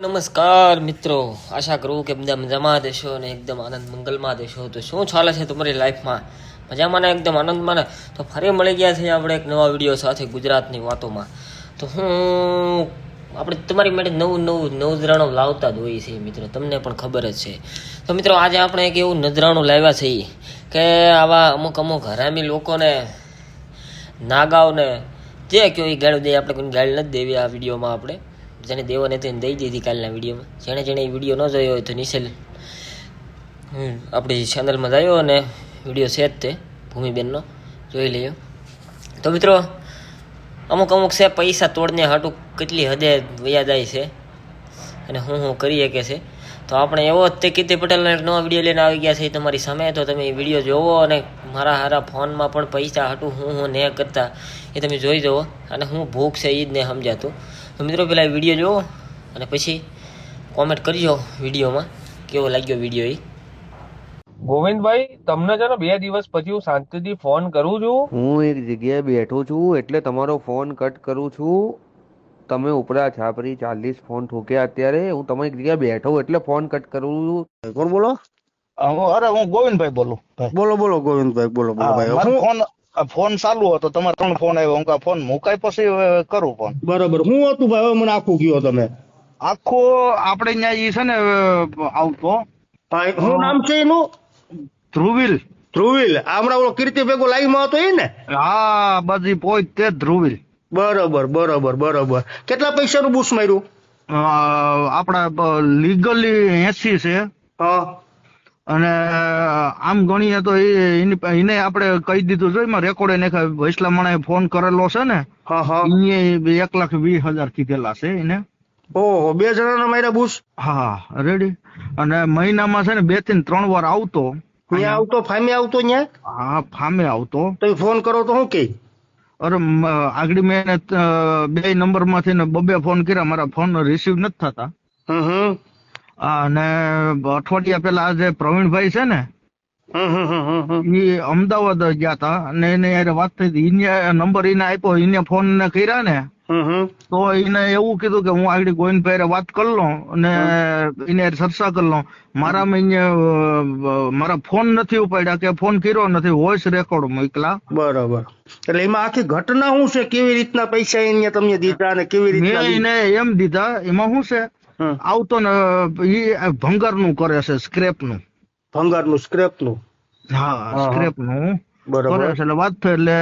નમસ્કાર મિત્રો, આશા કરું કે બધા મજામાં દેશો અને એકદમ આનંદ મંગલમાં દેશો. તો શું ચાલે છે તમારી લાઈફમાં? મજામાં ને એકદમ આનંદમાં ને? તો ફરી મળી ગયા છે આપણે એક નવા વિડીયો સાથે ગુજરાતની વાતોમાં. તો આપણે તમારી માટે નવું નજરાણું લાવતા જ હોઈએ છીએ મિત્રો, તમને પણ ખબર જ છે. તો મિત્રો આજે આપણે એક એવું નજરાણું લાવ્યા છીએ કે આવા અમુક હરામી લોકોને, નાગાઓને જે કયો એ ગાળું દે, આપણે કોઈ ગાળ નથી દેવી આ વિડીયોમાં. આપણે જેને દેવાને તેને દઈ દીધી કાલના વિડીયોમાં. જેણે એ વિડીયો ન જોયો હોય તો નિશેલ આપણી ચેનલમાં આવ્યો અને વિડીયો છે જ તે ભૂમિબેનનો, જોઈ લઈએ. તો મિત્રો અમુક છે પૈસા તોડને હાટું કેટલી હદે વયા જાય છે અને હું કરી શકે છે. તો આપણે એવો જ તે કીર્તિ પટેલનો એક નવો વિડીયો લઈને આવી ગયા છે તમારી સામે. તો તમે એ વિડીયો જોવો અને મારા હારા ફોનમાં પણ પૈસા હાટું હું ને કરતા એ તમે જોઈ જુઓ. અને હું ભૂખ છે એ જ ને સમજાતું. તો મિત્રો પહેલાં એ વિડીયો જુઓ અને પછી કોમેન્ટ કરજો વિડીયોમાં કેવો લાગ્યો વિડીયો. ગોવિંદભાઈ, તમને છે ને 2 દિવસ પછી હું શાંતિથી ફોન કરું છું. હું એક જગ્યાએ બેઠો છું એટલે તમારો ફોન કટ કરું છું. તમે ઉપરા છાપરી 40 ફોન ઠોક્યા અત્યારે. હું તમારી જગ્યાએ બેઠો એટલે ફોન કટ કરું છું. કોણ બોલો? અરે હું ગોવિંદભાઈ બોલું. બોલો બોલો ગોવિંદભાઈ, બોલો બોલો ભાઈ. મારો ફોન ચાલુ હતો, તમારે 3 ફોન આવ્યો. હું ફોન મુકાય પછી કરું ફોન. બરાબર. હું હતું ભાઈ? હવે મને આખું કયો તમે. આખો આપણે ત્યાં ઈ છે ને આવતો. શું નામ છે એનું? ધ્રુવીલ. ધ્રુવીલ. હમણાં ઓલો કીર્તિ ભેગો લાઈવ માં હતો એ ને? હા, બધી પોઈ તે ધ્રુવીલ. બરાબર બરાબર બરાબર. કેટલા પૈસાનું બુશ માર્યું? આપડા લીગલી 80 છે. હા. અને આમ ગણીએ તો એને આપણે કહી દીધું છે, એમાં રેકોર્ડ એને વૈસલા માણે ફોન કરેલો છે ને. હા હા. એને 1,20,000 કીધેલા છે એને. ઓહો, 2 જણાના માર્યા બુશ? હા, રેડી. અને મહિનામાં છે ને 2 થી 3 વાર આવતો. ત્યાં આવતો? ફામે આવતો? ત્યાં? હા, ફામે આવતો. તમે ફોન કરો તો શું કે? અરે આગળ મેં 2 નંબર માંથી ને 2 ફોન કર્યા, મારા ફોન રિસીવ નથી થતા. અને અઠવાડિયા પેલા આજે પ્રવીણભાઈ છે ને, એ અમદાવાદ ગયા હતા અને એને યાર વાત થઈ હતી. એને નંબર એને આપ્યો, એને ફોન ને કર્યા ને તો એને એવું કીધું કે હું આગળ ગોવિંદભાઈ વાત કરી લઉં અને એને ચર્ચા કરી લઉં. મારા ફોન નથી ઉપાડ્યા કે ફોન કર્યો નથી, વોઇસ રેકોર્ડ મોકલા. બરાબર. એટલે એમાં આખી ઘટના શું છે? કેવી રીતના પૈસા એને તમને દીધા અને કેવી રીતના? મેં એને એમ દીધા. એમાં શું છે, આવતો ને એ ભંગાર નું કરે છે, સ્ક્રેપ નું. ભંગાર નું? સ્ક્રેપ નું? હા, સ્ક્રેપ નું કરે બરાબર. છે. એટલે વાત થઈ એટલે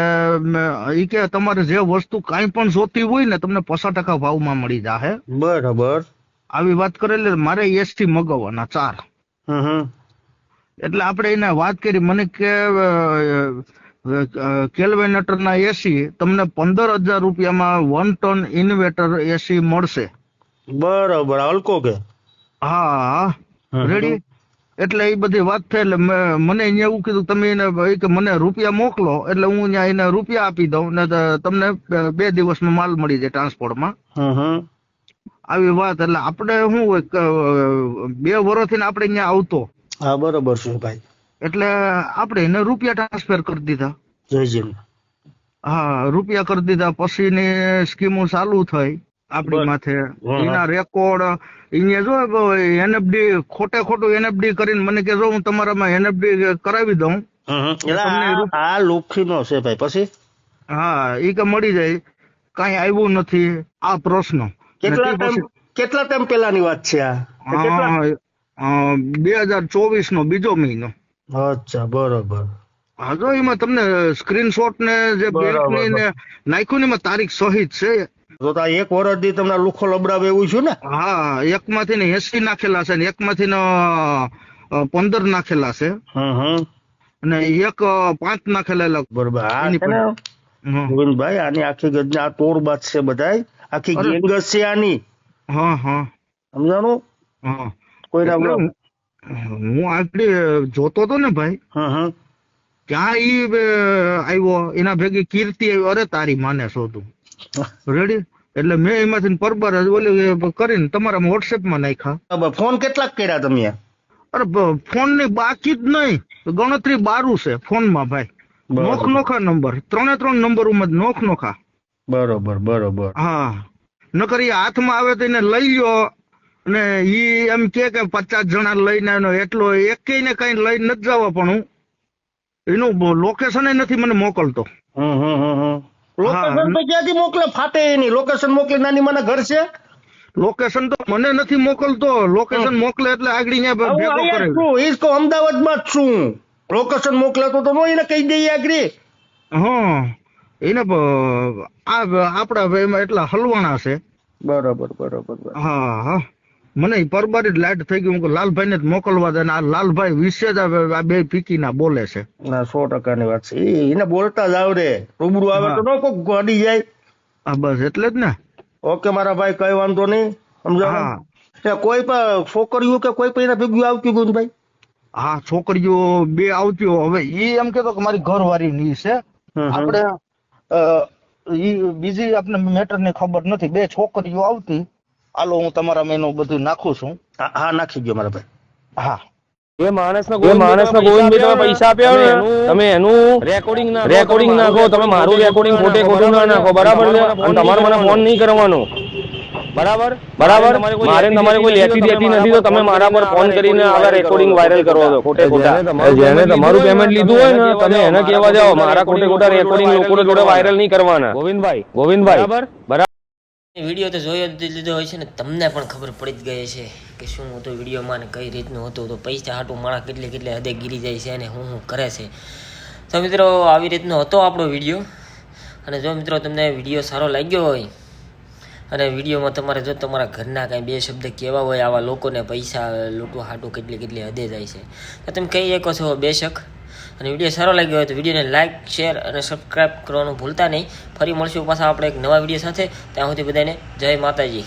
ઈ કે તમારે જે વસ્તુ કાંઈ પણ જોતી હોય ને તમને 50% ભાવમાં મળી જાહે. બરાબર. આવી વાત કરેલી. મારે એસટી મગાવવાના 4. એટલે આપણે એને વાત કરી. મને કે કેલ્વેનેટર ના એસી તમને 15,000 રૂપિયામાં 1 ટન ઇન્વર્ટર એસી મળશે. બરાબર. હલકો કે? હા, રેડી. એટલે એ બધી વાત થઈ એટલે મને અહીંયા એવું કીધું તમે એને કે મને રૂપિયા મોકલો એટલે હું અહીંયા એને રૂપિયા આપી દઉં ને તમને 2 દિવસમાં માલ મળી જાય ટ્રાન્સપોર્ટમાં. આવી વાત. એટલે આપણે શું હોય 2 વર્ષથી આપણે અહીંયા આવતો. હા, બરોબર છે ભાઈ. એટલે આપણે એને રૂપિયા ટ્રાન્સફર કરી દીધા. જયજી. હા, રૂપિયા કરી દીધા. પછીની સ્કીમો ચાલુ થઈ આપણી માથે. એના રેકોર્ડ અહીંયા જો એનએફડી ખોટું એનએફડી કરીને મને કે જો હું તમારામાં એનએફડી કરાવી દઉં. આ લુખીનો છે ભાઈ. પછી? હા, એ કે મળી જાય. કાંઈ આવ્યું નથી આ પ્રશ્ન. કેટલા ટાઈમ પેલાની વાત છે આ? 2024 નો 2જો મહિનો. અચ્છા, બરોબર. હા, જો એમાં તમને સ્ક્રીનશોટ ને જે બેંકની ને નાખ્યું ને એમાં તારીખ સહિત છે. તો આ 1 વર્ષથી તમને લુખો લબડાવે એવું છે ને? હા, એકમાંથી ને 80 નાખેલા છે ને એકમાંથી ને 15 નાખેલા છે અને 5 નાખેલા. બરોબર. ગોવિંદભાઈ, આની આખી ગજના આ તોડ બાદ છે બધાય. આખી ગેંગ જ છે આની. હા હા, સમજાણું? હા. કોઈના હું આગળ જોતો હતો ને ભાઈ, ત્યાં ઈ આવ્યો, એના ભેગી કીર્તિ આવ્યો. અરે તારી માને શોધું. રેડી. એટલે મેં એમાંથી પરબર ઓલી કરીને તમારા વોટ્સએપ માં નાખ્યા. ફોન કેટલાક કર્યા તમે? અરે ફોન ની બાકી જ નહીં, ગણતરી 12 છે ફોન માં ભાઈ. નોખા નંબર 3 નંબર નોખા. બરોબર બરોબર. હા, નકર એ હાથમાં આવે તો એને લઈ લ્યો અને ઈ એમ કે 50 જણા લઈને આવ્યો એટલો એકેય ને કઈ લઈને નથી જવા, પણ હું એનું લોકેશન નથી મને મોકલતો. લોકેશન તો ક્યાંથી મોકલે? ફાટે એની લોકેશન મોકલે. નાની માના ઘર છે. લોકેશન તો મને નથી મોકલતો. લોકેશન મોકલે એટલે આગળ અહીંયા હું ભેગો અહીંયા કરે. જ છું, ઈ જ કહું, અમદાવાદમાં જ છું. લોકેશન મોકલે તો નો એને કહી દઈએ આગળ. હા, એને આપડા એમાં એટલા હલવાણા છે. બરાબર. હા હા, મને પરબારી જ લાઈટ થઈ ગઈ. હું લાલભાઈ ને જ મોકલવા દે. આ લાલભાઈ વિશે જ આ બે પીકી ના બોલે છે. ના 100% ની વાત છે. એને બોલતા જ આવડે. રૂબરૂ આવે તો ન કોક અડી જાય. હા બસ એટલે જ ને. ઓકે મારા ભાઈ, કઈ વાંધો નહીં. સમજાવો કોઈ પણ છોકરીઓ કે કોઈ પણ એના ભેગું આવતી ગયું ભાઈ? હા, છોકરીઓ બે આવતી. હવે ઈ એમ કેતો કે મારી ઘરવાળી ની છે. આપણે ઈ બીજી આપણે મેટર ની ખબર નથી. બે છોકરીઓ આવતી. હાલો હું તમારા મેનું બધું નાખું છું. હા નાખી ગયો મારા ભાઈ. હા, એ માણસના ગોવિંદભાઈ તમે પૈસા આપ્યા હોય ને, તમે એનું રેકોર્ડિંગ નાખો. તમે મારું રેકોર્ડિંગ ખોટું ના નાખો, બરાબર છે? અને તમારે મને ફોન નહીં કરવાનો, બરાબર? મારે તમારે કોઈ લેતી દેતી નથી, તો તમે મારા પર ફોન કરીને આવા રેકોર્ડિંગ વાયરલ કરો છો ખોટા. જેને તમારું પેમેન્ટ લીધું હોય ને, તમે એને કહેવા જાઓ મારા ખોટા રેકોર્ડિંગ લોકો જોડે વાયરલ નહીં કરવાના. ગોવિંદભાઈ બરાબર. વિડીયો તો જોયો જ લીધો હોય છે ને, તમને પણ ખબર પડી જ ગઈ છે કે શું હતું વિડીયોમાં ને કઈ રીતનું હતું. તો પૈસા હાટું માણસ કેટલે હદે ગીરી જાય છે અને હું કરે છે. તો મિત્રો આવી રીતનો હતો આપણો વિડીયો. અને જો મિત્રો તમને વિડીયો સારો લાગ્યો હોય અને વિડીયોમાં તમારે જો તમારા ઘરના કાંઈ બે શબ્દ કહેવા હોય આવા લોકોને પૈસા લૂંટવા હાટું કેટલી હદે જાય છે, તો તમે કહી શકો છો બેશક. અને વિડીયો સારો લાગ્યો હોય તો વિડીયોને લાઇક, શેર અને સબસ્ક્રાઈબ કરવાનું ભૂલતા નહીં. ફરી મળશું પાછા આપણે એક નવા વિડીયો સાથે. ત્યાં સુધી બધાને જય માતાજી.